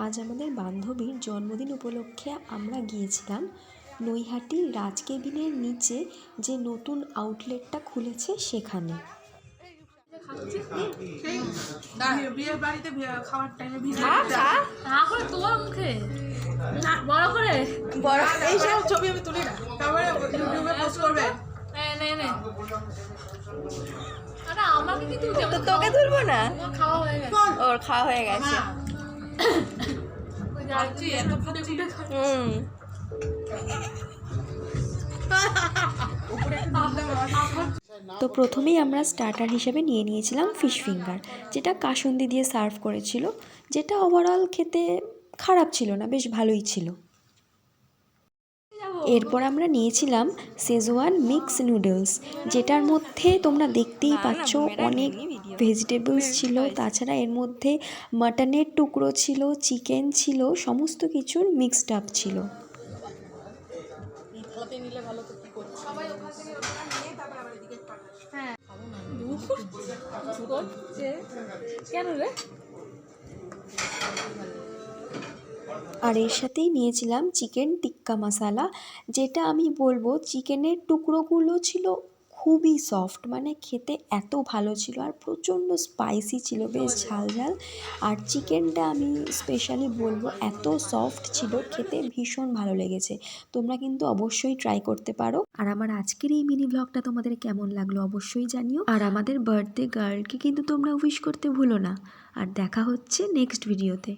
আজ আমাদের বান্ধবীর জন্মদিন উপলক্ষে আমরা গিয়েছিলাম নৈহাটি রাজ কেবিনের নিচে যে নতুন আউটলেটটা খুলেছে সেখানে। তোকে তুলবো না, ওর খাওয়া হয়ে গেছে। তো প্রথমেই আমরা স্টার্টার হিসেবে নিয়ে নিয়েছিলাম ফিশ ফিঙ্গার, যেটা কাসুন্দি দিয়ে সার্ভ করেছিল, যেটা ওভারঅল খেতে খারাপ ছিল না, বেশ ভালোই ছিল। এরপর আমরা নিয়েছিলাম শেজওয়ান মিক্স নুডলস, যেটার মধ্যে তোমরা দেখতেই পাচ্ছ অনেক ভেজিটেবলস ছিল, তাছাড়া এর মধ্যে মাটনের টুকরো ছিল, চিকেন ছিল, সমস্ত কিছুর মিক্সড আপ ছিল। আর এর সাথেই নিয়েছিলাম চিকেন টিক্কা মশালা, যেটা আমি বলবো চিকেনের টুকরোগুলো ছিল খুবই সফট, মানে খেতে এত ভালো ছিল, আর প্রচণ্ড স্পাইসি ছিল, বেশ ঝাল ঝাল। আর চিকেনটা আমি স্পেশালি বলবো এত সফট ছিল, খেতে ভীষণ ভালো লেগেছে। তোমরা কিন্তু অবশ্যই ট্রাই করতে পারো। আর আমার আজকের এই মিনি ব্লগটা তোমাদের কেমন লাগলো অবশ্যই জানিও। আর আমাদের বার্থডে গার্লকে কিন্তু তোমরা উইশ করতে ভুলো না। আর দেখা হচ্ছে নেক্সট ভিডিওতে।